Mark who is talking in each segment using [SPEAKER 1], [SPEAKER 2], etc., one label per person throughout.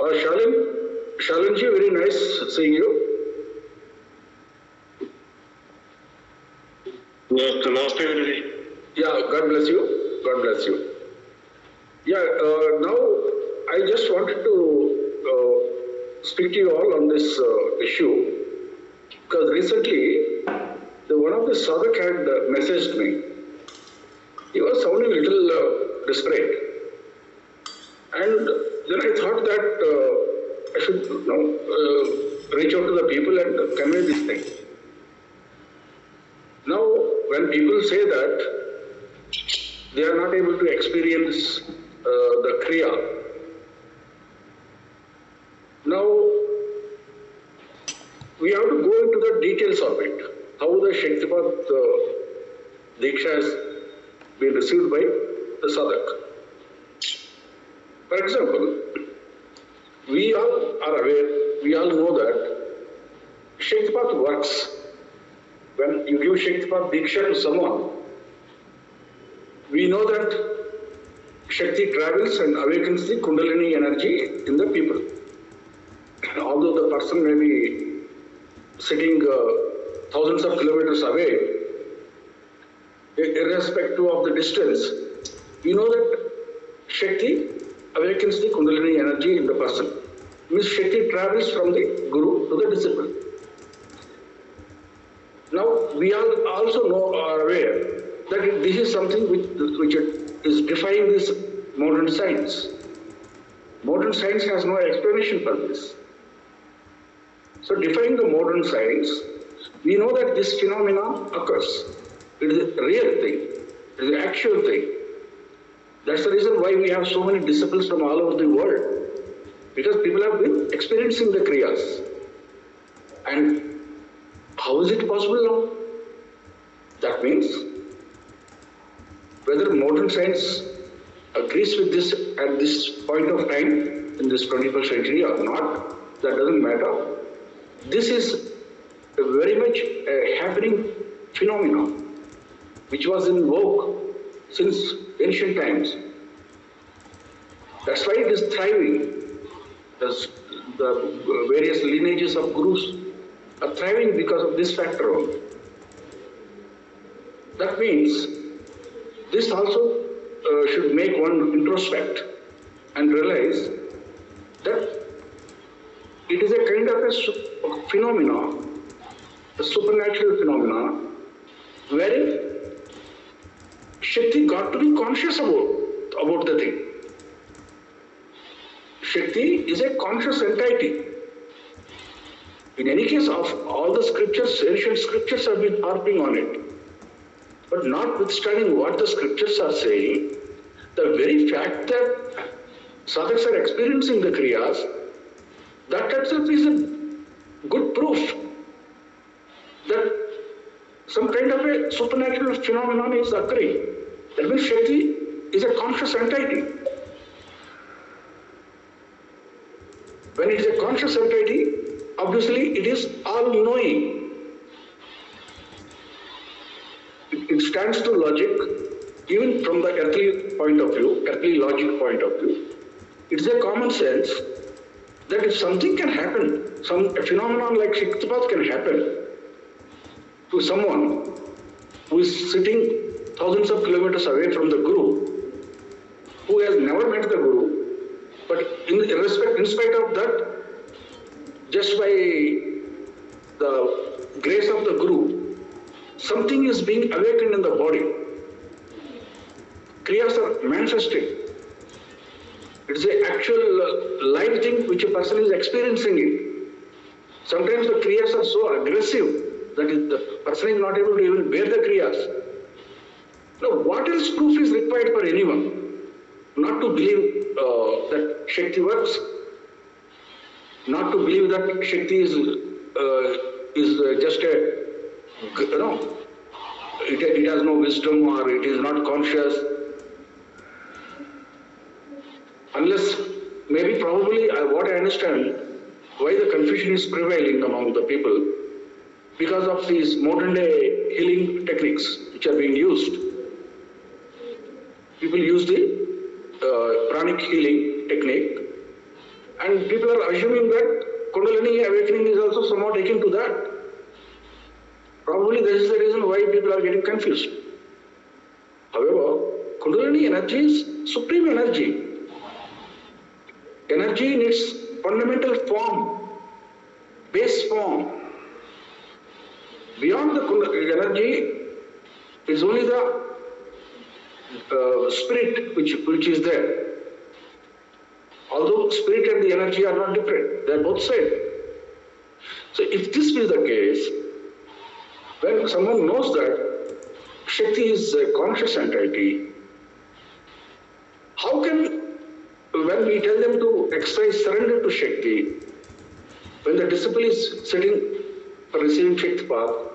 [SPEAKER 1] Shalinji, very nice seeing you.
[SPEAKER 2] Namaste, Guruji.
[SPEAKER 1] Yeah, God bless you. God bless you. Yeah, now I just wanted to speak to you all on this issue, because recently one of the sadhak had messaged me. He was sounding a little desperate, and then I thought that I should reach out to the people and convey this thing. Now, when people say that they are not able to experience the kriya, now we have to go into the details of it. How the Shaktipat Diksha has been received by the sadhak. For example, we all are aware, we all know that Shaktipat works. When you give Shaktipat Diksha to someone, we know that Shakti travels and awakens the Kundalini energy in the people. Although the person may be sitting thousands of kilometers away, irrespective of the distance, we know that Shakti awakens the Kundalini energy in the person. Means Shakti travels from the Guru to the disciple. Now, we all also are aware that this is something which is defying this modern science. Modern science has no explanation for this. So, defying the modern science, we know that this phenomena occurs. It is a real thing. It is an actual thing. That's the reason why we have so many disciples from all over the world. Because people have been experiencing the kriyas. And how is it possible now? That means, whether modern science agrees with this at this point of time, in this 21st century or not, that doesn't matter. This is a very much happening phenomenon, which was in vogue since ancient times. That's why it is thriving. The various lineages of gurus are thriving because of this factor only. That means this also should make one introspect and realize that it is a kind of a phenomena, a supernatural phenomena, wherein Shakti got to be conscious about the thing. Shakti is a conscious entity. In any case, of all the scriptures, ancient scriptures have been harping on it. But notwithstanding what the scriptures are saying, the very fact that sadhaks are experiencing the kriyas, that itself is a good proof that some kind of a supernatural phenomenon is occurring. That means Shakti is a conscious entity. When it is a conscious entity, obviously it is all-knowing. It stands to logic, even from the earthly point of view, earthly logic point of view. It is a common sense that if something can happen, a phenomenon like Shaktipat can happen to someone who is sitting thousands of kilometers away from the Guru, who has never met the Guru, but in spite of that, just by the grace of the Guru, something is being awakened in the body. Kriyas are manifesting. It is an actual live thing which a person is experiencing it. Sometimes the kriyas are so aggressive that the person is not able to even bear the kriyas. Now, what else proof is required for anyone not to believe that Shakti works, not to believe that Shakti is just a, it has no wisdom or it is not conscious, unless, maybe probably what I understand, why the confusion is prevailing among the people, because of these modern day healing techniques which are being used. People use the pranic healing technique, And people are assuming that Kundalini awakening is also somewhat akin to that. Probably this is the reason why people are getting confused. However, Kundalini energy is supreme energy. Energy in its fundamental form, base form. Beyond the energy is only the spirit which is there. Although spirit and the energy are not different, they are both same. So if this is the case, when someone knows that Shakti is a conscious entity, how can, when we tell them to exercise surrender to Shakti, when the disciple is sitting for receiving Shaktipat,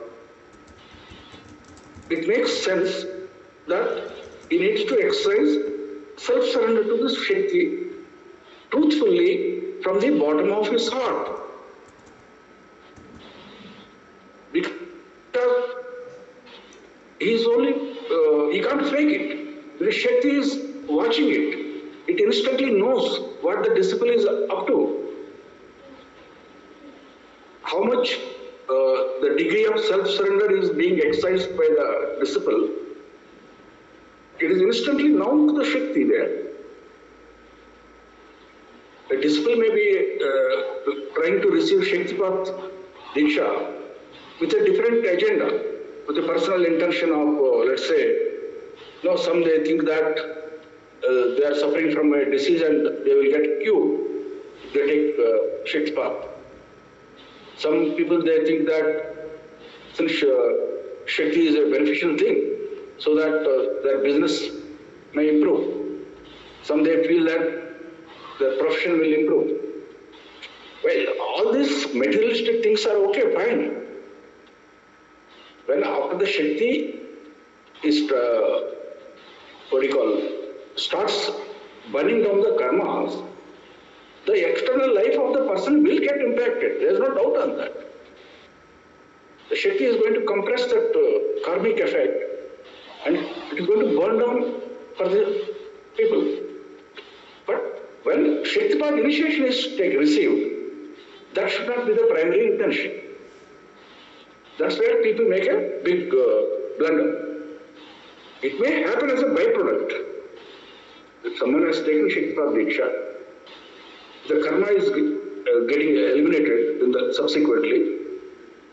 [SPEAKER 1] it makes sense that he needs to exercise self-surrender to this Shakti truthfully from the bottom of his heart. Because he can't fake it. The Shakti is watching it. It instantly knows what the disciple is up to. How much the degree of self-surrender is being exercised by the disciple. It is instantly known to the Shakti there. The disciple may be trying to receive Shaktipat Diksha with a different agenda, with a personal intention of, let's say, some they think that they are suffering from a disease and they will get cured if they take Shaktipat. Some people they think that since Shakti is a beneficial thing, so that their business may improve. Some they feel that their profession will improve. Well, all these materialistic things are okay, fine. When after the Shakti is, starts burning down the karmas, the external life of the person will get impacted. There is no doubt on that. The Shakti is going to compress that karmic effect and it is going to burn down for the people. But when Shaktipat initiation is received, that should not be the primary intention. That's where people make a big blunder. It may happen as a byproduct. If someone has taken Shaktipat Diksha, the karma is getting eliminated subsequently.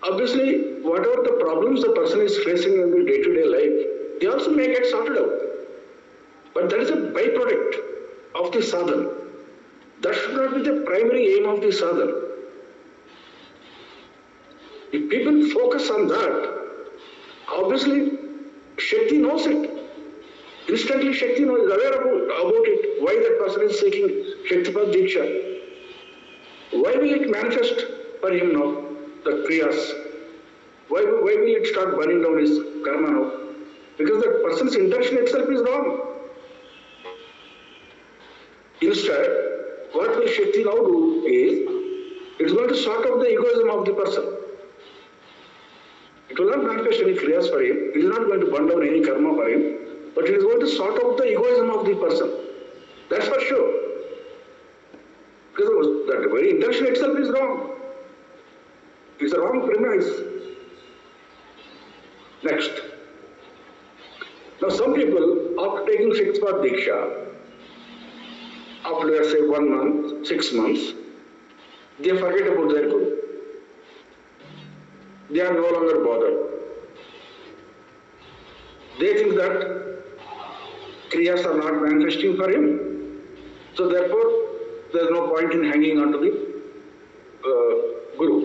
[SPEAKER 1] Obviously, whatever the problems the person is facing in the day-to-day life, they also may get sorted out. But that is a byproduct of the sadhana. That should not be the primary aim of the sadhana. If people focus on that, obviously Shakti knows it. Instantly Shakti is aware about it, why that person is seeking Shaktipat Diksha. Why will it manifest for him now, the kriyas? Why will it start burning down his karma now? Because that person's intention itself is wrong. Instead, what will Shakti now do is, it is going to sort out the egoism of the person. It will not manifest any kriyas for him, it is not going to burn down any karma for him, but it is going to sort out the egoism of the person. That's for sure. Because that very intention itself is wrong. It's a wrong premise. Next. Now some people, after taking Shaktipat Diksha, after let's say 1 month, 6 months, they forget about their guru. They are no longer bothered. They think that kriyas are not manifesting for him, so therefore there is no point in hanging on to the guru.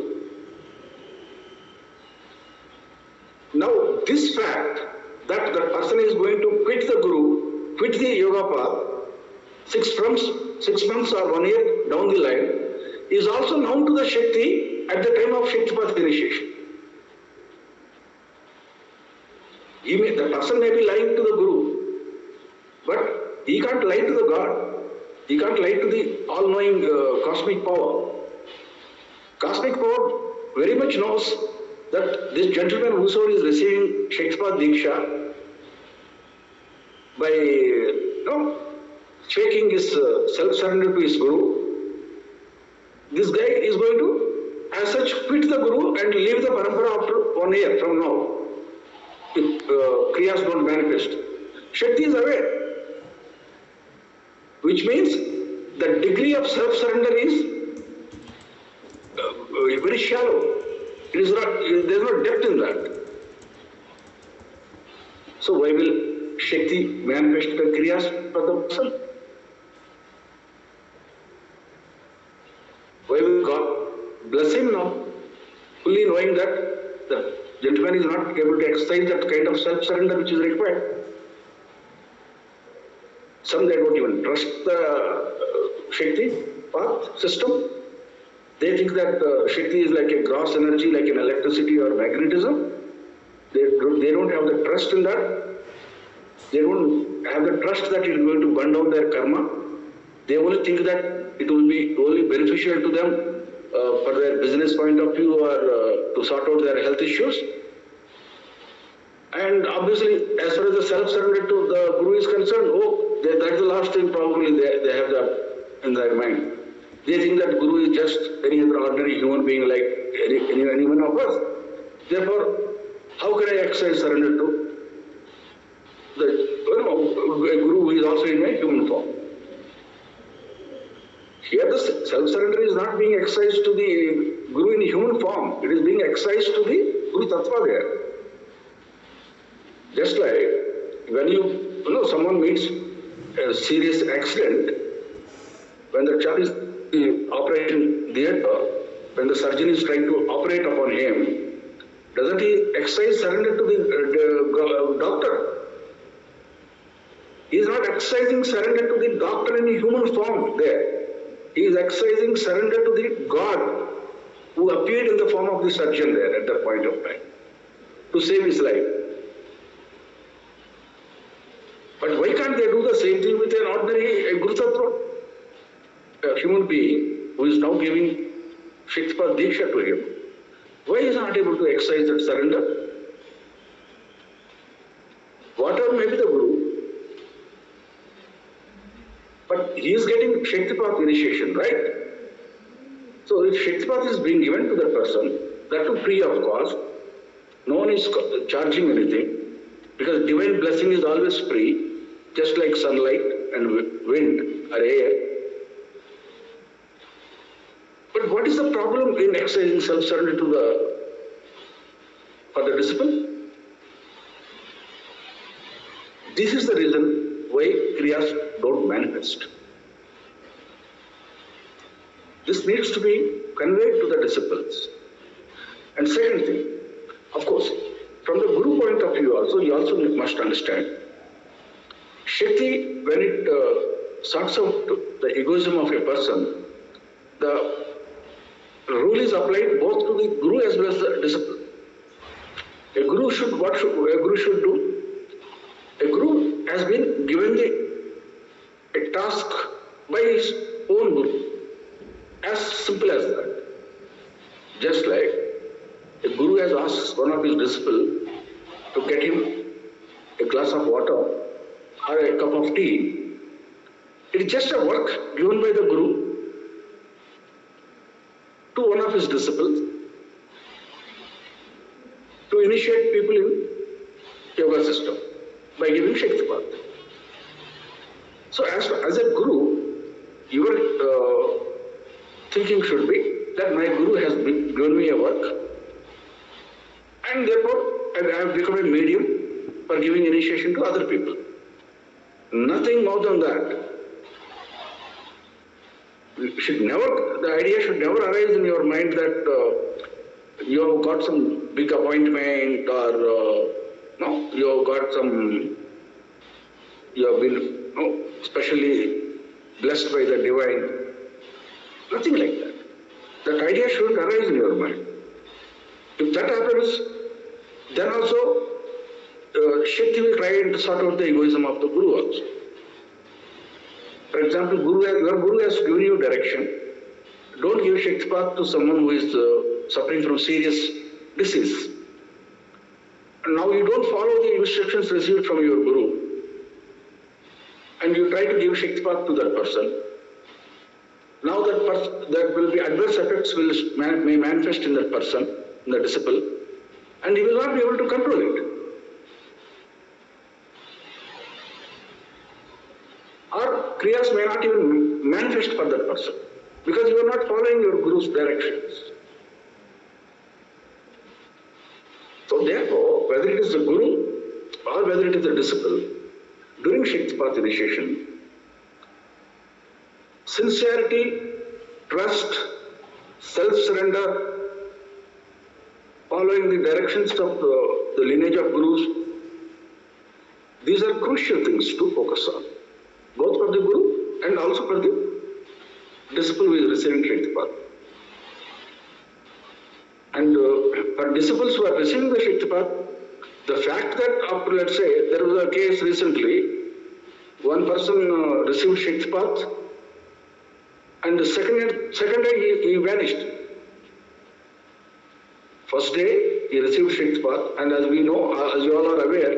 [SPEAKER 1] Now this fact that the person is going to quit the guru, quit the yoga path, 6 months or 1 year down the line, is also known to the Shakti at the time of Shaktipat initiation. The person may be lying to the guru, but he can't lie to the God. He can't lie to the all-knowing cosmic power. Cosmic power very much knows that this gentleman whosoever is receiving Shaktipat Diksha, by faking his self-surrender to his guru, This guy is going to, as such, quit the Guru and leave the parampara after 1 year from now. If kriyas don't manifest. Shakti is aware. Which means the degree of self-surrender is very shallow. It is not, there is no depth in that. So why will Shakti manifest the kriyas for the person? Why will God bless him now? Fully knowing that the gentleman is not able to exercise that kind of self-surrender which is required. Some they don't even trust the Shakti path system. They think that Shakti is like a gross energy, like an electricity or magnetism. They don't have the trust in that. They don't have the trust that it is going to burn down their karma. They only think that it will be only beneficial to them for their business point of view or to sort out their health issues. And obviously, as far as the self-surrender to the Guru is concerned, that's the last thing probably they have that in their mind. They think that Guru is just any other ordinary human being like any one of us. Therefore, how can I exercise surrender to a Guru who is also in a human form? Here the self-surrender is not being exercised to the Guru in human form. It is being exercised to the Guru Tattva there. Just like when you know someone meets a serious accident, when the child is in the operation theatre, when the surgeon is trying to operate upon him, doesn't he exercise surrender to the doctor? He is not exercising surrender to the doctor in human form there. He is exercising surrender to the God who appeared in the form of the surgeon there at that point of time to save his life. But why can't they do the same thing with an ordinary Guru Tattva? A human being who is now giving Shaktipat Diksha to him. Why is he not able to exercise that surrender? Whatever may be the Guru, but he is getting Shaktipat initiation, right? So if Shaktipat is being given to that person, that too free of cost, no one is charging anything, because divine blessing is always free, just like sunlight and wind or air. But what is the problem in exercising self-surrender for the disciple? This is the reason why kriyas don't manifest. This needs to be conveyed to the disciples. And second thing, of course, from the Guru point of view also, you also must understand, Shakti, when it sorts out the egoism of a person, the rule is applied both to the Guru as well as the disciple. A Guru should, what should a Guru should do? A Guru has been given a task by his own Guru. As simple as that. Just like a Guru has asked one of his disciples to get him a glass of water or a cup of tea. It is just a work given by the Guru to one of his disciples to initiate people in yoga system by giving Shaktipat. So as a Guru, your thinking should be that my Guru has given me a work and therefore I have become a medium for giving initiation to other people. Nothing more than that. The idea should never arise in your mind that you have got some big appointment or no, you have got some, you have been specially blessed by the divine. Nothing like that. That idea shouldn't arise in your mind. If that happens, then also Shakti will try and sort out the egoism of the Guru also. For example, your Guru has given you direction. Don't give Shaktipat to someone who is suffering from serious disease. And now you don't follow the instructions received from your Guru. And you try to give Shaktipat to that person. Now that there will be adverse effects may manifest in that person, in the disciple, and he will not be able to control it. Or kriyas may not even manifest for that person because you are not following your guru's directions. So therefore, whether it is the guru or whether it is the disciple, during Shaktipat initiation, sincerity, trust, self-surrender, following the directions of the lineage of gurus, these are crucial things to focus on, both for the guru and also for the disciple who is receiving Shaktipat. And for disciples who are receiving the Shaktipat, the fact that after, let's say, there was a case recently, one person received Shaktipat, and the second day he vanished. First day he received Shaktipat, and as we know, as you all are aware,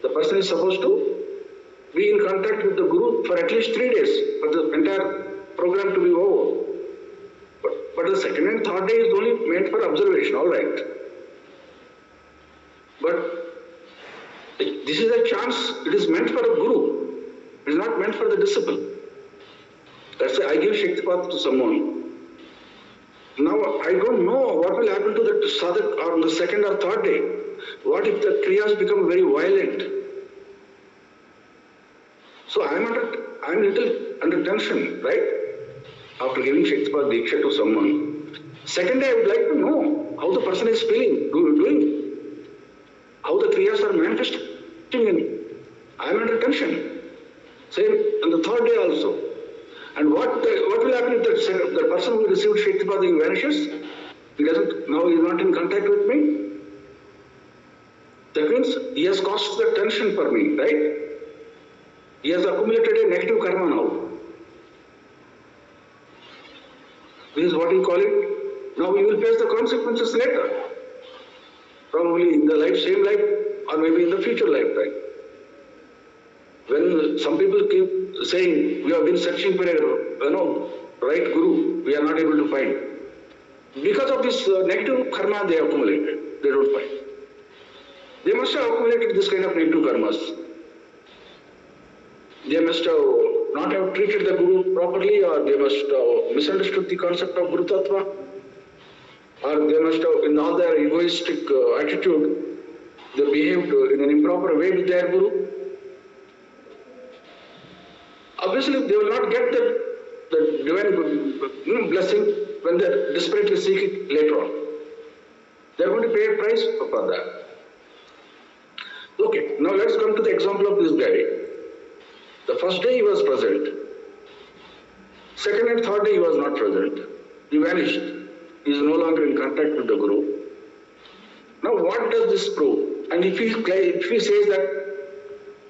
[SPEAKER 1] the person is supposed to be in contact with the Guru for at least 3 days for the entire program to be over. But the second and third day is only meant for observation, all right. But this is a chance, it is meant for a Guru, it is not meant for the disciple. Let's say I give Shaktipat to someone. Now I don't know what will happen to that sadhak on the second or third day. What if the kriyas become very violent? So I'm a little under tension, right? After giving Shaktipat Diksha to someone. Second day I would like to know how the person is feeling, doing, how the kriyas are manifesting in me. I'm under tension. Same on the third day also. And what will happen if the person who received Shaktipat vanishes? He doesn't, now he is not in contact with me. That means he has caused the tension for me, right? He has accumulated a negative karma now. This is what we call it. Now he will face the consequences later. Probably in the same life, or maybe in the future lifetime. When some people keep saying, we have been searching for a right guru, we are not able to find. Because of this negative karma they accumulated, they don't find. They must have accumulated this kind of negative karmas. They must have not have treated the guru properly, or they must have misunderstood the concept of Guru Tattva, or they must have, in all their egoistic attitude, they behaved in an improper way with their guru. Obviously, they will not get the divine blessing when they desperately seek it later on. They are going to pay a price for that. Okay, now let's come to the example of this guy. The first day he was present. Second and third day he was not present. He vanished. He is no longer in contact with the Guru. Now what does this prove? And if he says that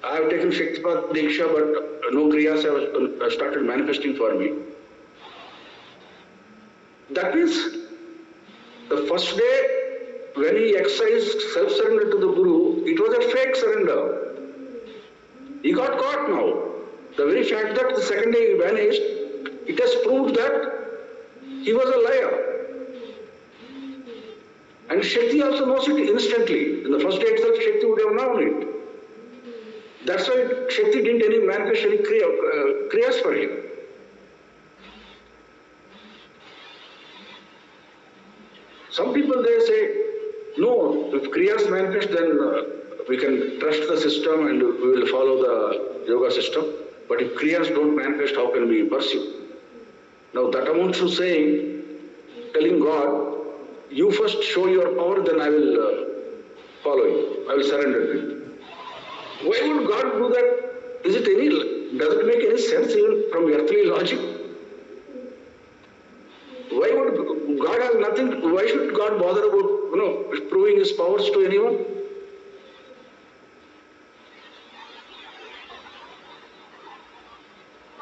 [SPEAKER 1] I have taken Shaktipat Diksha but no kriyas have started manifesting for me, that means the first day when he exercised self-surrender to the Guru, it was a fake surrender. He got caught now. The very fact that the second day he vanished, it has proved that he was a liar. And Shakti also knows it instantly. In the first day itself, Shakti would have known it. That's why Shakti didn't manifest any kriyas for him. Some people they say, no, if kriyas manifest, then we can trust the system and we will follow the yoga system. But if kriyas don't manifest, how can we pursue? Now that amounts to saying, telling God, you first show your power, then I will follow you. I will surrender to you. Why would God do that? Does it make any sense even from earthly logic? Why would God have nothing? Why should God bother about proving his powers to anyone?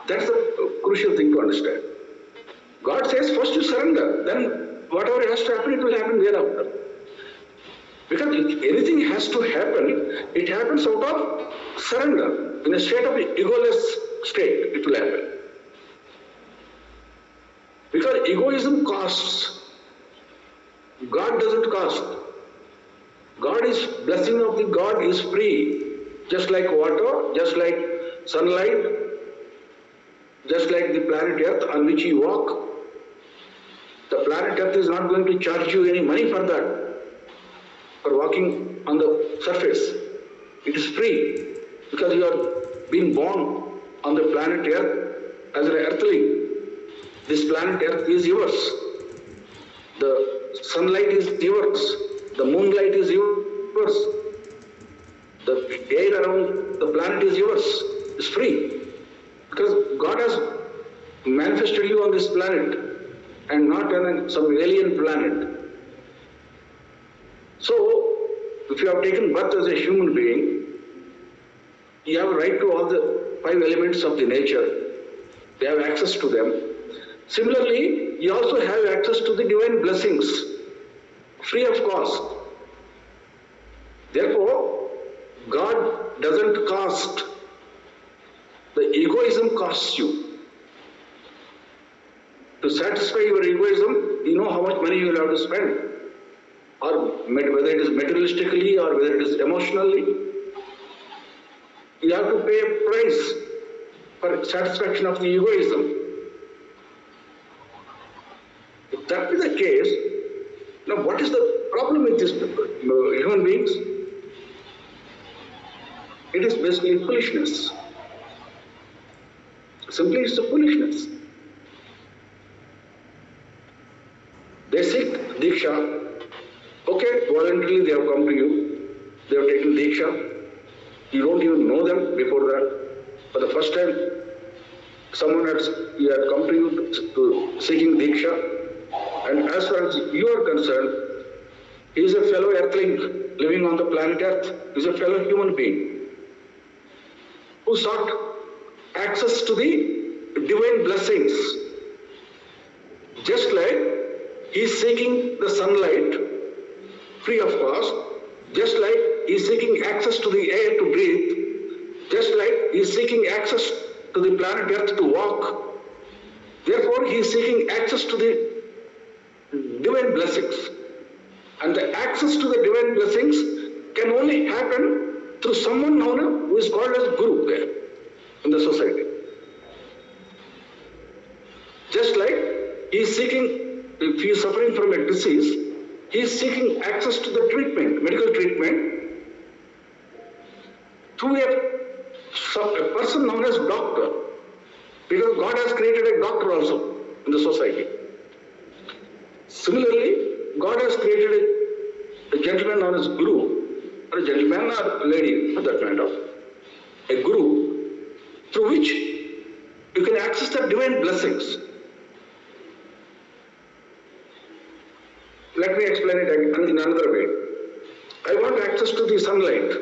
[SPEAKER 1] That's the crucial thing to understand. God says first you surrender, then whatever has to happen, it will happen thereafter. Because if anything has to happen, it happens out of surrender. In a state of egoless state, it will happen. Because egoism costs. God doesn't cost. God is, blessing of the God is free. Just like water, just like sunlight, just like the planet Earth on which you walk. The planet Earth is not going to charge you any money for that, for walking on the surface. It is free because you are being born on the planet Earth as an earthling. This planet Earth is yours. The sunlight is yours. The moonlight is yours. The air around the planet is yours. It's free. Because God has manifested you on this planet and not on some alien planet. So, if you have taken birth as a human being, you have right to all the 5 elements of the nature. You have access to them. Similarly, you also have access to the divine blessings, free of cost. Therefore, God doesn't cost. The egoism costs you. To satisfy your egoism, you know how much money you will have to spend. Or whether it is materialistically or whether it is emotionally. You have to pay a price for satisfaction of the egoism. If that be the case, now what is the problem with these human beings? It is basically foolishness. Simply it's a foolishness. They seek Diksha. Okay, voluntarily they have come to you. They have taken Diksha. You don't even know them before that. For the first time, someone had come to you to seeking Diksha. And as far as you are concerned, he is a fellow earthling living on the planet Earth. He is a fellow human being who sought access to the divine blessings. Just like he is seeking the sunlight free of cost, just like he is seeking access to the air to breathe, just like he is seeking access to the planet Earth to walk. Therefore, he is seeking access to the divine blessings. And the access to the divine blessings can only happen through someone known who is called as Guru there in the society. Just like he is seeking, if he is suffering from a disease, he is seeking access to the treatment, medical treatment, through a person known as doctor. Because God has created a doctor also in the society. Similarly, God has created a gentleman known as Guru, or a gentleman or lady for that matter, a Guru, through which you can access the divine blessings. Let me explain it in another way. I want access to the sunlight,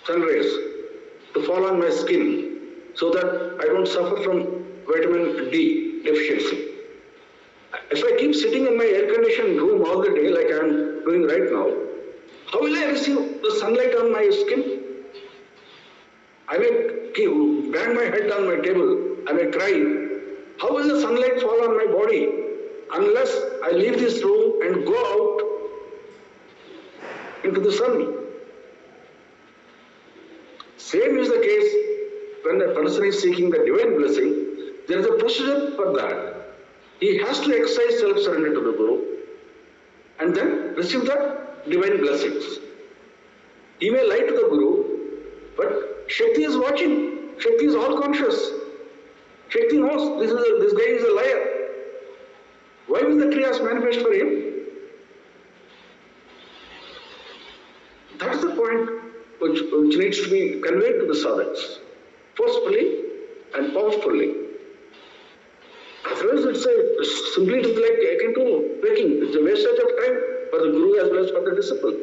[SPEAKER 1] sun rays, to fall on my skin so that I don't suffer from vitamin D deficiency. If I keep sitting in my air-conditioned room all the day like I am doing right now, how will I receive the sunlight on my skin? I may bang my head on my table, I may cry. How will the sunlight fall on my body unless I leave this room and go out into the sun? Same is the case when a person is seeking the divine blessing. There is a procedure for that. He has to exercise self-surrender to the Guru and then receive the divine blessings. He may lie to the Guru, but Shakti is watching. Shakti is all conscious. Shakti knows this guy is a liar. Why will the kriyas manifest for him? That is the point which needs to be conveyed to the sadhaks, forcefully and powerfully. Otherwise, it's simply like akin to waking. It's a wastage of time for the Guru as well as for the disciple.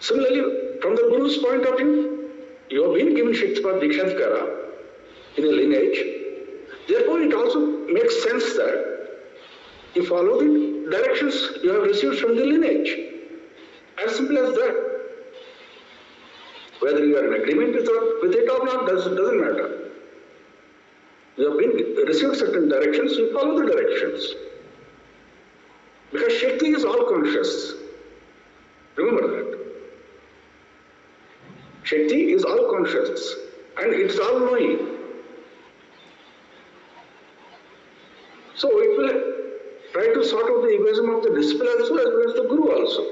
[SPEAKER 1] Similarly, from the Guru's point of view, you have been given Shaktipat Dikshankara in a lineage. Therefore, it also makes sense that you follow the directions you have received from the lineage. As simple as that. Whether you are in agreement with it or not doesn't matter. You have been received certain directions, you follow the directions. Because Shakti is all conscious. Remember that. Shakti is all conscious and it's all knowing. So it will try to sort out the egoism of the disciple also as well as the guru also.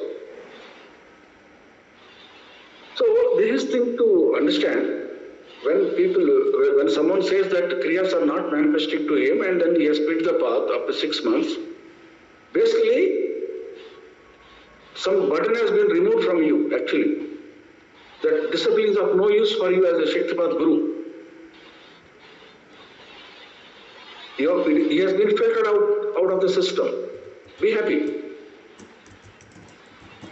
[SPEAKER 1] So this is thing to understand. When someone says that kriyas are not manifesting to him and then he has quit the path after 6 months, basically some burden has been removed from you actually. That discipline is of no use for you as a Shaktipat guru. He has been filtered out of the system. Be happy.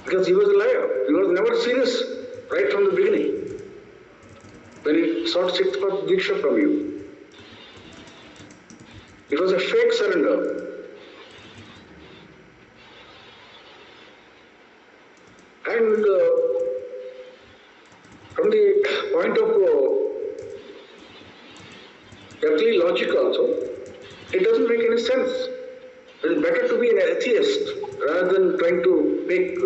[SPEAKER 1] Because he was a liar. He was never serious right from the beginning. When he sought Shaktipat Diksha from you. It was a fake surrender. And from the point of earthly logic also, it doesn't make any sense. It is better to be an atheist rather than trying to make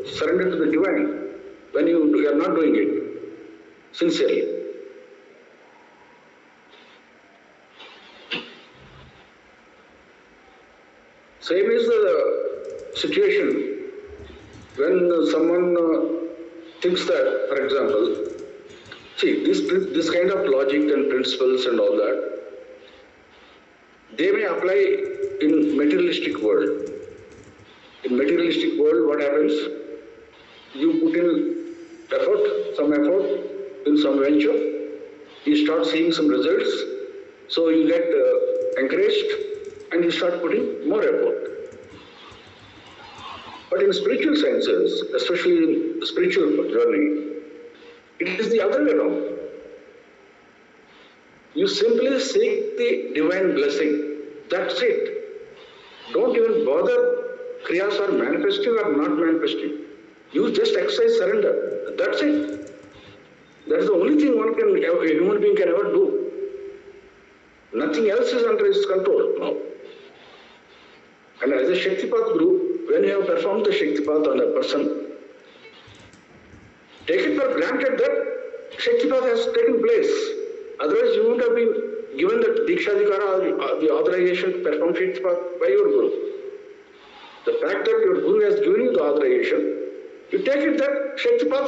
[SPEAKER 1] surrender to the divine when you are not doing it sincerely. Same is the situation when someone thinks that, for example, see, this kind of logic and principles and all that, they may apply in materialistic world. In materialistic world, what happens? You put in some effort in some venture, you start seeing some results, so you get encouraged and you start putting more effort. But in spiritual sciences, especially in spiritual journey, it is the other way around. You simply seek the divine blessing. That's it. Don't even bother kriyas are manifesting or not manifesting. You just exercise surrender. That's it. That's the only thing a human being can ever do. Nothing else is under his control now. And as a Shaktipat guru, when you have performed the Shaktipat on a person, take it for granted that Shaktipat has taken place. Otherwise, you wouldn't have been given the Dikshadikara or the authorization to perform Shaktipat by your guru. The fact that your guru has given you the authorization, you take it that Shaktipat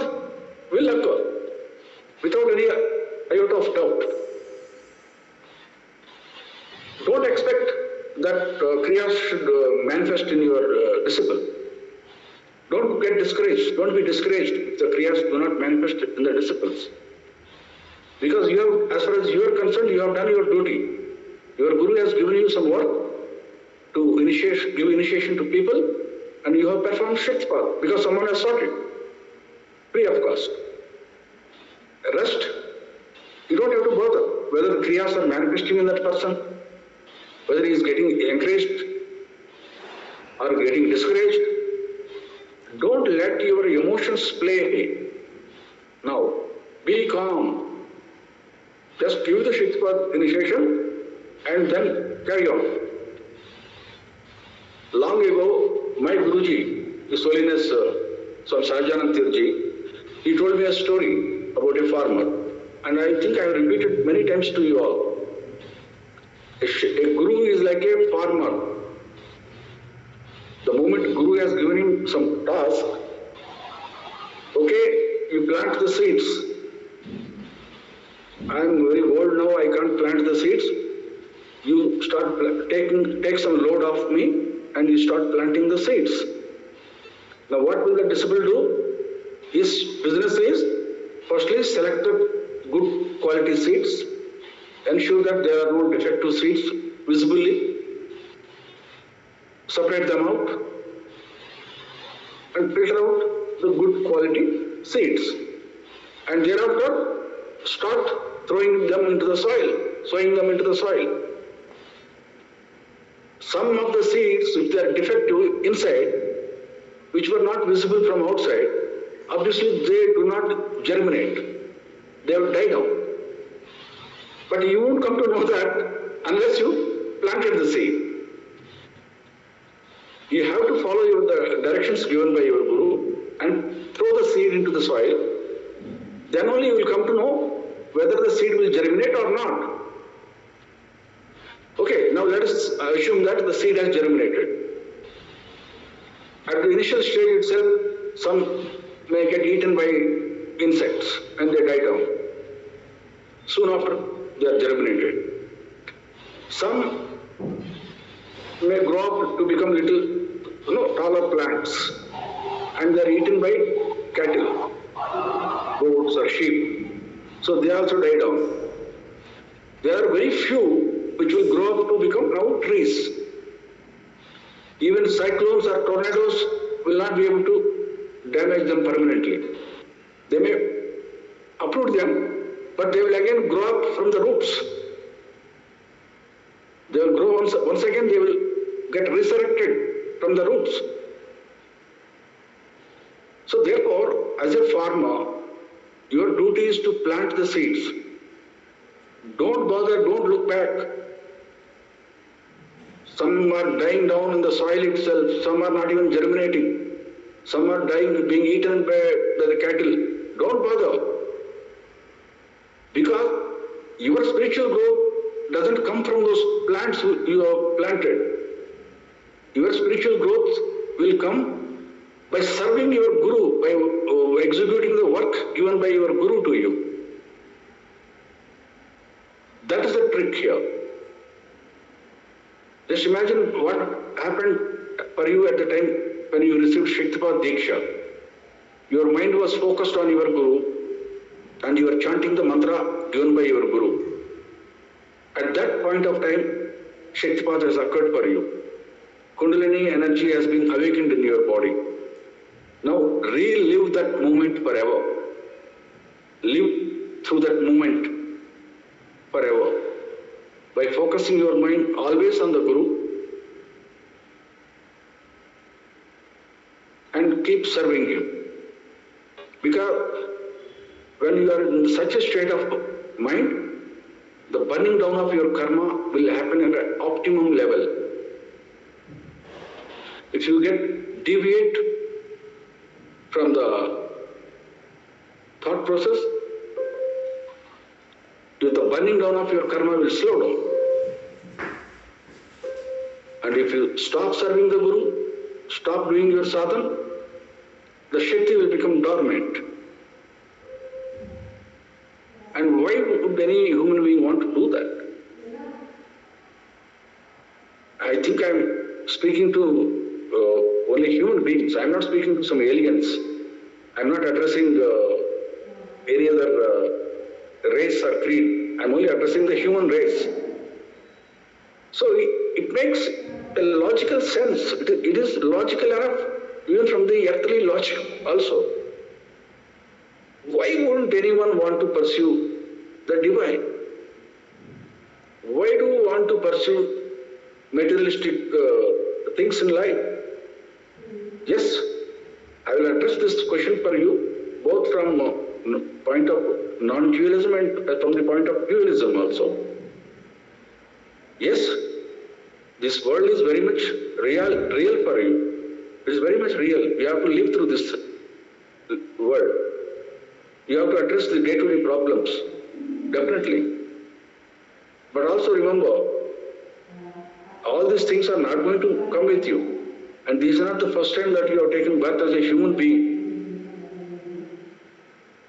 [SPEAKER 1] will occur without any iota of doubt. Don't expect that kriyas should manifest in your disciple. Don't get discouraged. Don't be discouraged if the kriyas do not manifest in the disciples. Because you have, as far as you are concerned, you have done your duty. Your guru has given you some work to give initiation to people, and you have performed Shaktipat because someone has sought it, free of cost. Rest, you don't have to bother whether the kriyas are manifesting in that person, whether he is getting encouraged or getting discouraged. Don't let your emotions play. Now, be calm. Just give the Shaktipat initiation and then carry on. Long ago, my Guruji, His Holiness Swami Sahajanand Tirji, he told me a story about a farmer, and I think I have repeated many times to you all. A guru is like a farmer. The moment guru has given him some task, okay, you plant the seeds. I am very old now, I can't plant the seeds. You start take some load off me and you start planting the seeds. Now what will the disciple do? His business is, firstly select the good quality seeds, ensure that there are no defective seeds visibly, separate them out and filter out the good quality seeds. And thereafter start throwing them into the soil, sowing them into the soil. Some of the seeds, if they are defective inside, which were not visible from outside, obviously they do not germinate. They will die down. But you won't come to know that unless you planted the seed. You have to follow the directions given by your Guru and throw the seed into the soil. Then only you will come to know whether the seed will germinate or not. Okay, now let us assume that the seed has germinated. At the initial stage itself, some may get eaten by insects and they die down. Soon after, they are germinated. Some may grow up to become little, taller plants, and they are eaten by cattle, goats or sheep. So they also die down. There are very few which will grow up to become now trees. Even cyclones or tornadoes will not be able to damage them permanently. They may uproot them, but they will again grow up from the roots. They will grow once again, they will get resurrected from the roots. So therefore, as a farmer, your duty is to plant the seeds. Don't bother, don't look back. Some are dying down in the soil itself, some are not even germinating. Some are dying, being eaten by the cattle. Don't bother. Because your spiritual growth doesn't come from those plants you have planted. Your spiritual growth will come by serving your Guru, by executing the work given by your Guru to you. That is the trick here. Just imagine what happened for you at the time when you received Shaktipat Diksha. Your mind was focused on your Guru and you were chanting the mantra given by your Guru. At that point of time, Shaktipat has occurred for you. Kundalini energy has been awakened in your body. Now relive that moment forever. Live through that moment forever. By focusing your mind always on the Guru and keep serving him. Because when you are in such a state of mind, the burning down of your karma will happen at an optimum level. If you deviate from the thought process, the burning down of your karma will slow down. And if you stop serving the Guru, stop doing your sadhana, the Shakti will become dormant. And why would any human being want to do that? I think I'm speaking to only human beings. I'm not speaking to some aliens. I'm not addressing any other race or creed. I'm only addressing the human race. So it makes a logical sense. It is logical enough, even from the earthly logic also. Why wouldn't anyone want to pursue the divine? Why do you want to pursue materialistic things in life? Yes, I will address this question for you, both from point of non-dualism and from the point of dualism also. Yes, this world is very much real for you. It is very much real. You have to live through this world. You have to address the day-to-day problems, definitely. But also remember, all these things are not going to come with you. And this is not the first time that you have taken birth as a human being.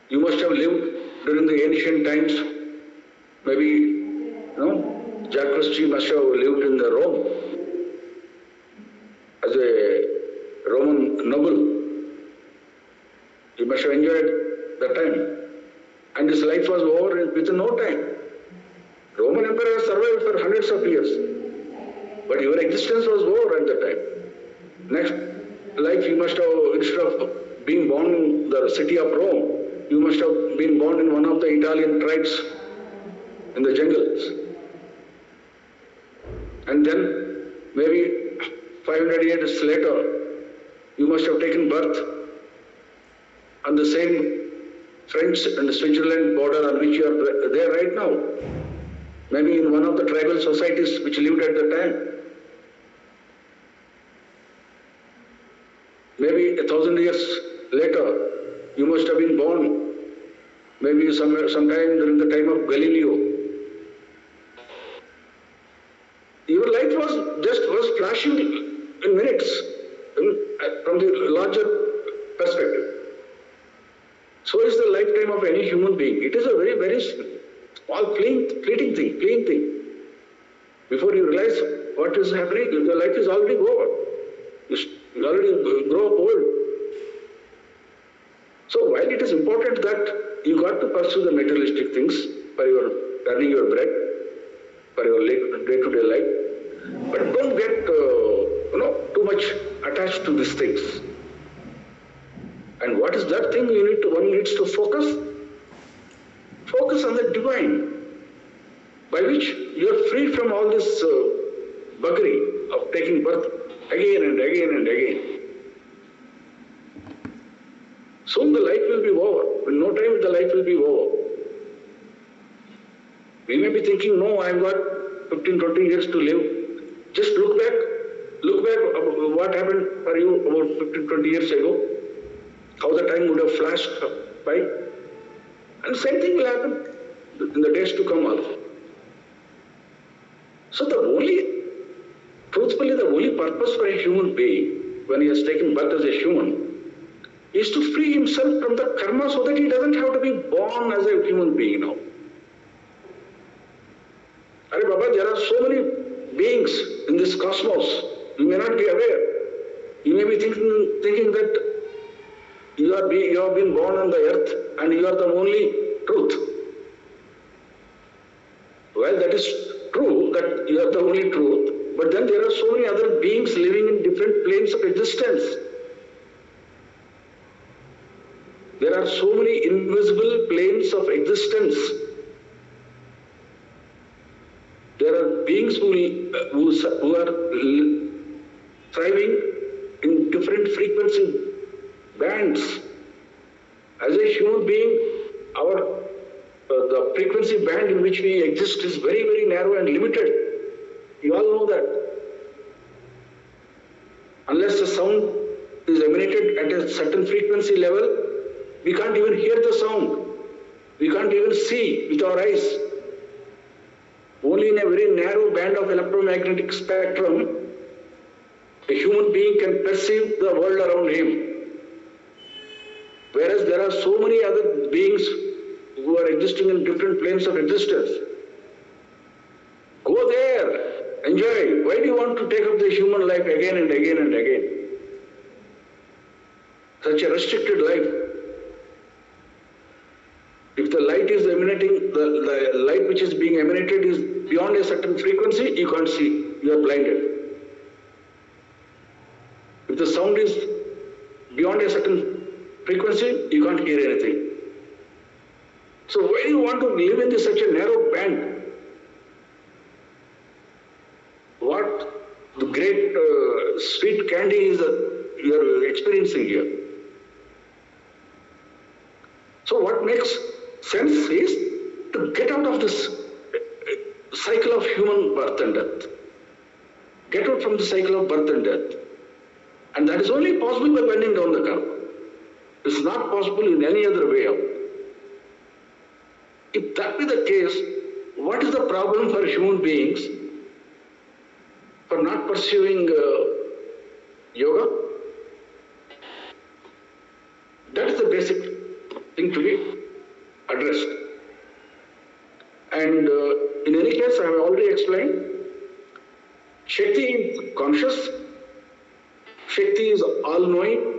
[SPEAKER 1] You must have lived during the ancient times. Maybe, Jacques Christie must have lived in the Rome as a Roman noble. He must have enjoyed the time. And his life was over within no time. Roman Empire has survived for hundreds of years. But your existence was over at that time. Next life you must have, instead of being born in the city of Rome, you must have been born in one of the Italian tribes in the jungles. And then maybe 500 years later, you must have taken birth on the same French and Switzerland border on which you are there right now. maybe in one of the tribal societies which lived at the time. Maybe 1,000 years later, you must have been born, maybe sometime during the time of Galileo. Your life was flashing in minutes from the larger perspective. So is the lifetime of any human being. It is a very, very small, fleeting thing. Before you realize what is happening, your life is already over. You already grow up old. So while it is important that you got to pursue the materialistic things for your earning your bread, for your day-to-day life, but don't get too much attached to these things. And what is that thing one needs to focus? Focus on the divine, by which you are free from all this buggery of taking birth again and again and again. Soon the life will be over. In no time the life will be over. We may be thinking, no, I've got 15, 20 years to live. Just look back what happened for you about 15, 20 years ago. How the time would have flashed by. And same thing will happen in the days to come also. So truthfully, the only purpose for a human being, when he has taken birth as a human, is to free himself from the karma so that he doesn't have to be born as a human being now. Arey Baba, there are so many beings in this cosmos. You may not be aware. You may be thinking that you have been born on the earth and you are the only truth. Well, that is true, that you are the only truth, but then there are so many other beings living in different planes of existence. There are so many invisible planes of existence. There are beings who are thriving in different frequency bands. As a human being, the frequency band in which we exist is very, very narrow and limited. You all know that. Unless the sound is emanated at a certain frequency level, we can't even hear the sound. We can't even see with our eyes. Only in a very narrow band of electromagnetic spectrum, a human being can perceive the world around him. Whereas there are so many other beings who are existing in different planes of existence. Go there, enjoy. Why do you want to take up the human life again and again and again? Such a restricted life. If the light is emanating, the light which is being emanated is beyond a certain frequency, you can't see. You are blinded. If the sound is beyond a certain frequency, you can't hear anything. So why do you want to live in such a narrow band? What the great sweet candy is that you are experiencing here. So what makes sense is to get out of this cycle of human birth and death. Get out from the cycle of birth and death. And that is only possible by bending down the karma. It's not possible in any other way out. If that be the case, what is the problem for human beings for not pursuing yoga? That is the basic thing to be addressed. And in any case, I have already explained, Shakti is conscious, Shakti is all-knowing,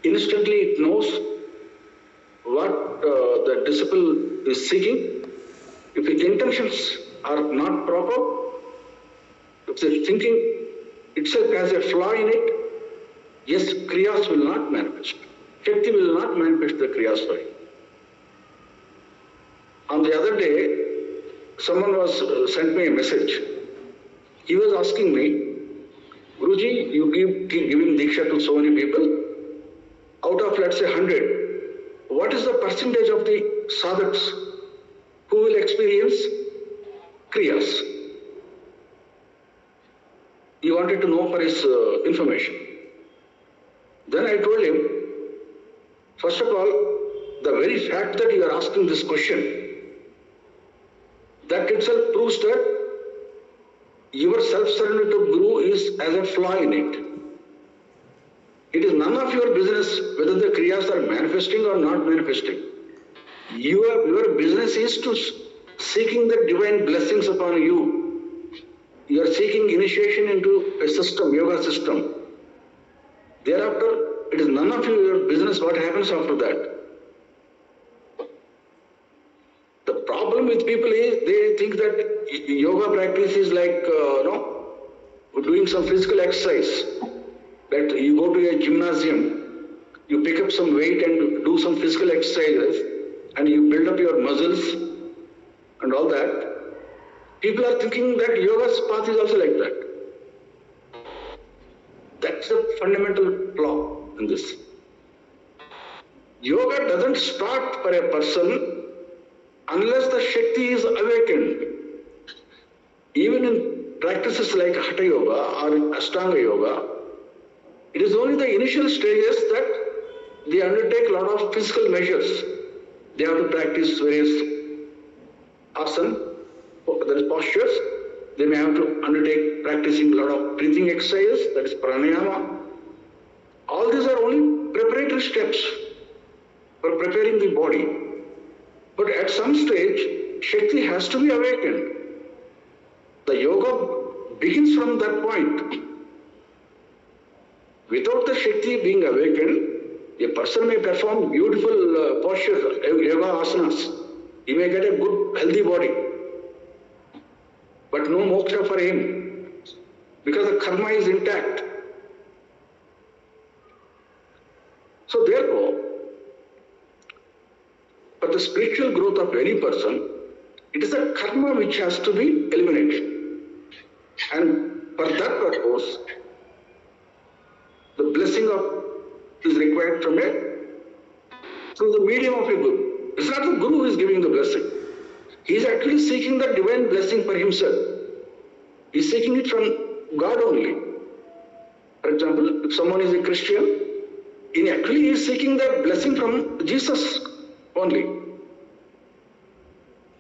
[SPEAKER 1] instantly it knows what the disciple is seeking. If the intentions are not proper, if the thinking itself has a flaw in it, yes, kriyas will not manifest. Shakti will not manifest the kriyas for you. On the other day, someone sent me a message. He was asking me, Guruji, you keep giving diksha to so many people. Out of, let's say, 100, what is the percentage of the sadhaks who will experience kriyas. He wanted to know for his information. Then I told him, first of all, the very fact that you are asking this question, that itself proves that your self-surrender to Guru is as a flaw in it. It is none of your business whether the kriyas are manifesting or not manifesting. Your business is to seeking the divine blessings upon you. You are seeking initiation into a system, yoga system. Thereafter, it is none of your business what happens after that. The problem with people is they think that yoga practice is like, doing some physical exercise. That you go to a gymnasium, you pick up some weight and do some physical exercises, and you build up your muscles and all that. People are thinking that yoga's path is also like that. That's the fundamental flaw in this. Yoga doesn't start for a person unless the Shakti is awakened. Even in practices like Hatha Yoga or Ashtanga Yoga, it is only the initial stages that they undertake a lot of physical measures. They have to practice various asana, that is postures. They may have to undertake practicing a lot of breathing exercises, that is pranayama. All these are only preparatory steps for preparing the body. But at some stage, Shakti has to be awakened. The yoga begins from that point. Without the Shakti being awakened, a person may perform beautiful postures, yoga asanas. He may get a good, healthy body. But no moksha for him, because the karma is intact. So therefore, for the spiritual growth of any person, it is the karma which has to be eliminated. And for that purpose, the blessing is required through the medium of a guru. It's not the guru who is giving the blessing. He is actually seeking the divine blessing for himself. He is seeking it from God only. For example, if someone is a Christian, he actually is seeking the blessing from Jesus only.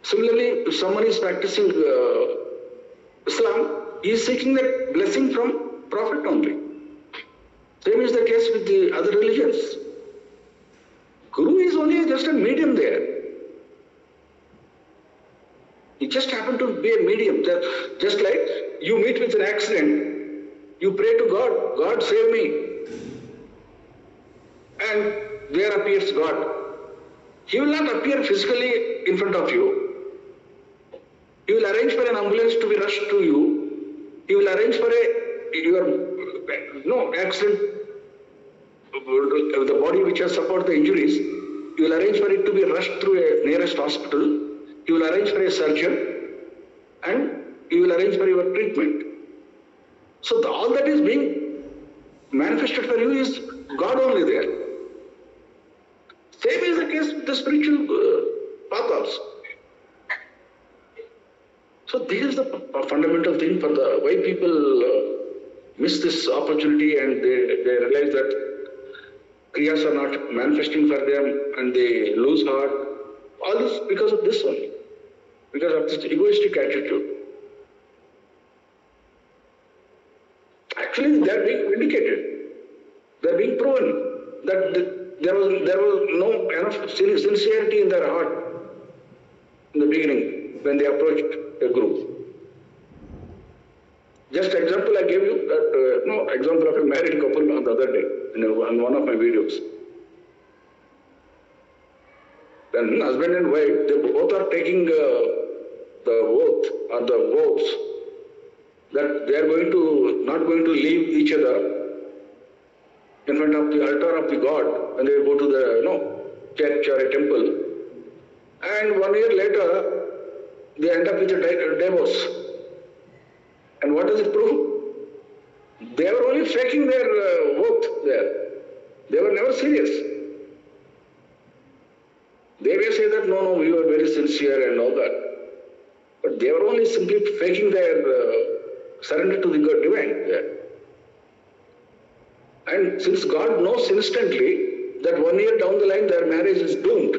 [SPEAKER 1] Similarly, if someone is practicing Islam, he is seeking that blessing from Prophet only. Same is the case with the other religions. Guru is only just a medium there. He just happened to be a medium. Just like you meet with an accident, you pray to God, God save me. And there appears God. He will not appear physically in front of you. He will arrange for an ambulance to be rushed to you. He will arrange for accident, the body which has suffered the injuries. He will arrange for it to be rushed through a nearest hospital. He will arrange for a surgeon, and he will arrange for your treatment. So all that is being manifested for you is God only there. Same is the case with the spiritual path also. So this is the fundamental thing for why people miss this opportunity, and they realize that kriyas are not manifesting for them and they lose heart. All this because of this only. Because of this egoistic attitude. Actually, they are being vindicated. They are being proven that there was no enough sincerity in their heart in the beginning when they approached a group. Just example I gave you, that example of a married couple on the other day in one of my videos. Then husband and wife, they both are taking the oath or the vows that they are not going to leave each other in front of the altar of the God when they go to the church or a temple. And 1 year later, they end up with a divorce. And what does it prove? They were only faking their oath there. They were never serious. They may say that, no, we were very sincere and all that. But they were only simply faking their surrender to the God divine. And since God knows instantly that 1 year down the line their marriage is doomed,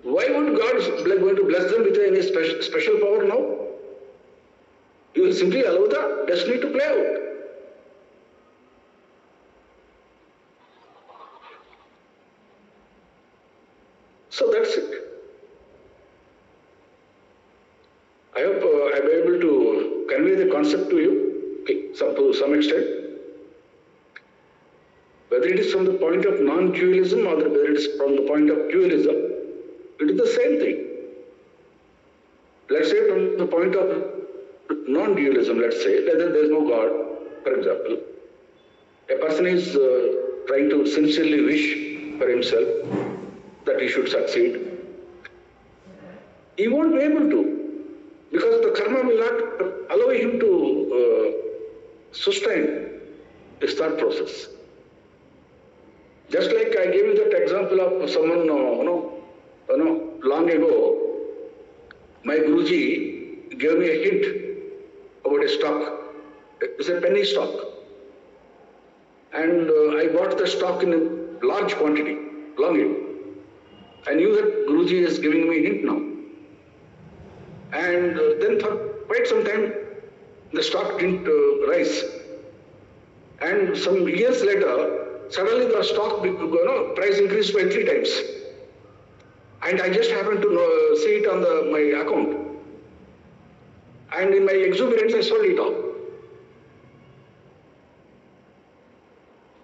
[SPEAKER 1] why would God going to bless them with any special power now? He will simply allow the destiny to play out. So that's it. I hope I'm able to convey the concept to you, to some extent. Whether it is from the point of non-dualism or whether it is from the point of dualism, it is the same thing. Let's say from the point of non-dualism, let's say, whether there is no God, for example, a person is trying to sincerely wish for himself that he should succeed. He won't be able to, because the karma will not allow him to sustain his thought process. Just like I gave you that example of someone, long ago, my Guruji gave me a hint about a stock. It's a penny stock. And I bought the stock in a large quantity, long ago. I knew that Guruji is giving me a hint now. And then for quite some time, the stock didn't rise. And some years later, suddenly the stock price increased by 3 times. And I just happened to see it on my account. And in my exuberance, I sold it off.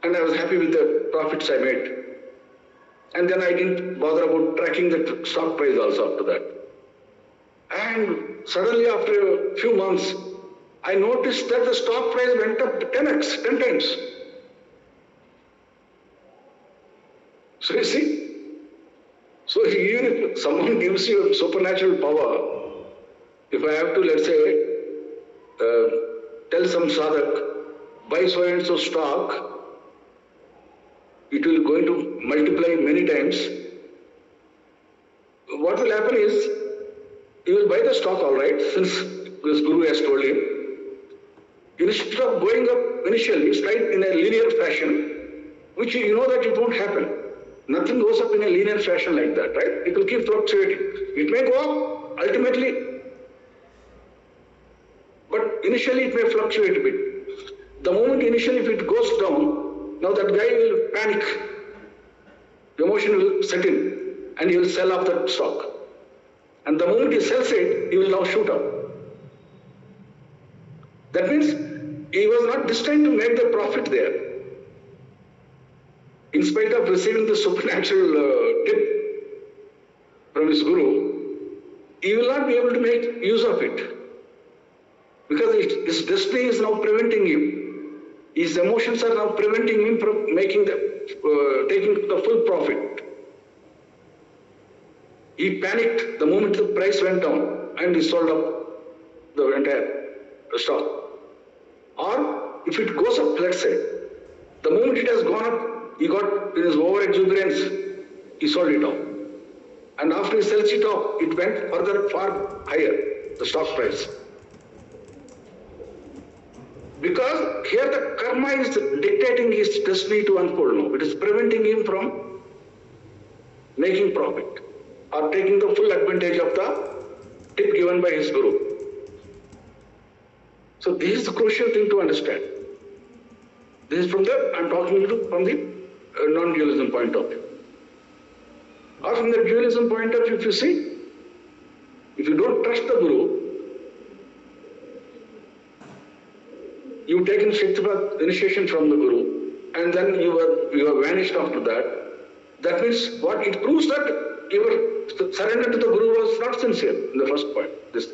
[SPEAKER 1] And I was happy with the profits I made. And then I didn't bother about tracking the stock price also after that. And suddenly after a few months, I noticed that the stock price went up 10x, 10 times. So you see, so even if someone gives you a supernatural power, if I have to, let's say, tell some sadhak, buy so and so stock, it will going to multiply many times. What will happen is, he will buy the stock all right, since this Guru has told him. Instead of going up initially, straight in a linear fashion, which you know that it won't happen. Nothing goes up in a linear fashion like that, right? It will keep fluctuating. It may go up ultimately, but initially it may fluctuate a bit. The moment initially if it goes down, now that guy will panic. The emotion will set in and he will sell off that stock. And the moment he sells it, he will now shoot up. That means he was not destined to make the profit there. In spite of receiving the supernatural tip from his Guru, he will not be able to make use of it. Because his destiny is now preventing him. His emotions are now preventing him from making taking the full profit. He panicked the moment the price went down and he sold up the entire stock. Or if it goes up, let's say, the moment it has gone up, he got in his over-exuberance, he sold it off. And after he sells it off, it went further, far higher, the stock price. Because here the karma is dictating his destiny to unfold now. It is preventing him from making profit or taking the full advantage of the tip given by his Guru. So this is the crucial thing to understand. This is from I'm talking from the non-dualism point of view. Or from the dualism point of view, if you see, if you don't trust the Guru, you've taken Shaktipat initiation from the Guru, and then you have vanished after that. That means what? It proves that your surrender to the Guru was not sincere in the first point. That's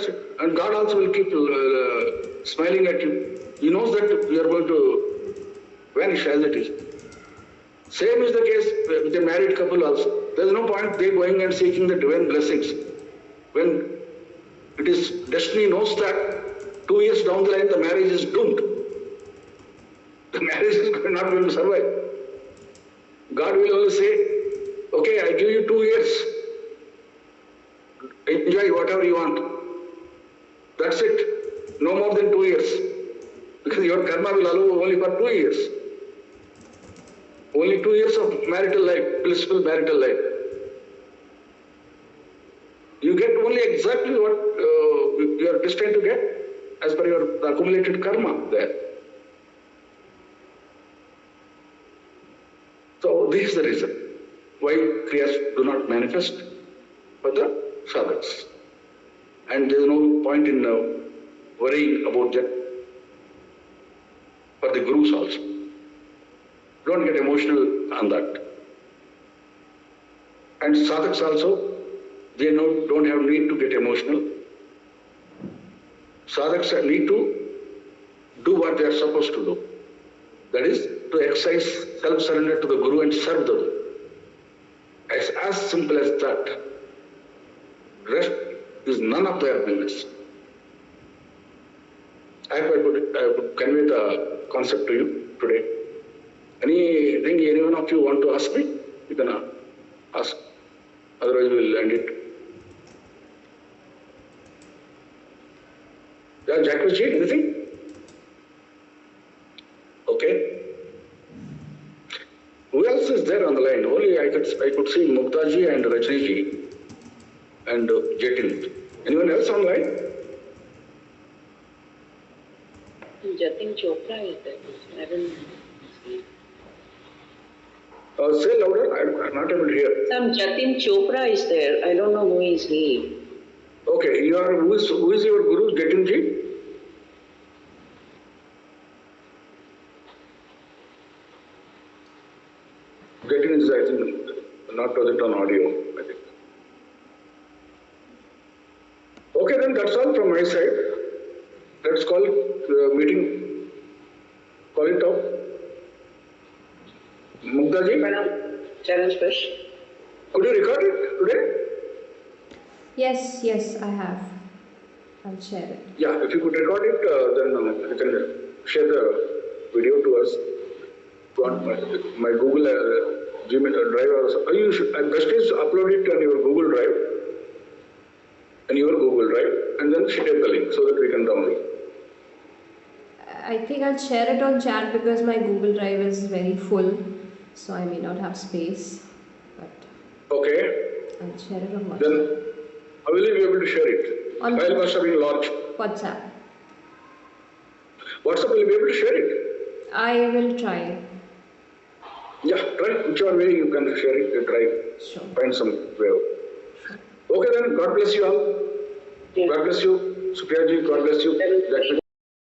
[SPEAKER 1] it. And God also will keep smiling at you. He knows that you are going to vanish as it is. Same is the case with a married couple also. There is no point they going and seeking the divine blessings. When it is destiny knows that 2 years down the line the marriage is doomed. The marriage is not going to survive. God will only say, Okay, I give you 2 years. Enjoy whatever you want. That's it. No more than 2 years. Because your karma will allow only for 2 years. Only 2 years of marital life, blissful marital life. You get only exactly what you are destined to get as per your accumulated karma there. So this is the reason why kriyas do not manifest for the sadhaks. And there is no point in worrying about that for the gurus also. Don't get emotional on that. And sadhaks also, they don't have need to get emotional. Sadhaks need to do what they are supposed to do. That is, to exercise self-surrender to the Guru and serve the Guru. It's as simple as that. Rest is none of their business. I could convey the concept to you today. Anything any one of you want to ask me, you can ask. Otherwise, we will end it. Yeah, Jacqueline, anything? Okay. Who else is there on the line? Only I could see Muktaji and Rajniji and Jatin. Anyone else on the line?
[SPEAKER 2] Jatin Chopra is there. I don't see.
[SPEAKER 1] Say louder, I'm not able to hear.
[SPEAKER 2] Some Jatin Chopra is there. I don't know who is he.
[SPEAKER 1] Okay, who is your Guru, Jatinji? Jatin is, I think, not present on audio, I think. Okay, then that's all from my side. Let's call meeting. Call it off. Muktaji?
[SPEAKER 2] Challenge fish.
[SPEAKER 1] Could you record it today?
[SPEAKER 3] Yes, I have. I'll share it.
[SPEAKER 1] Yeah, if you could record it, then you can share the video to us. On my Google Gmail Drive also. You should, best is upload it on your Google Drive, and then share the link so that we can download.
[SPEAKER 3] I think I'll share it on chat because my Google Drive is very full, so I may not have space. But
[SPEAKER 1] Okay.
[SPEAKER 3] I'll share it on WhatsApp.
[SPEAKER 1] Then how will you be able to share it?
[SPEAKER 3] On
[SPEAKER 1] File must have been large.
[SPEAKER 3] WhatsApp.
[SPEAKER 1] WhatsApp will you be able to share it?
[SPEAKER 3] I will try.
[SPEAKER 1] Yeah, try whichever way you can share it. You try.
[SPEAKER 3] Sure.
[SPEAKER 1] Find some way out. Okay then. God bless you all.
[SPEAKER 2] Yes.
[SPEAKER 1] God bless you, Supriyaji. God bless you.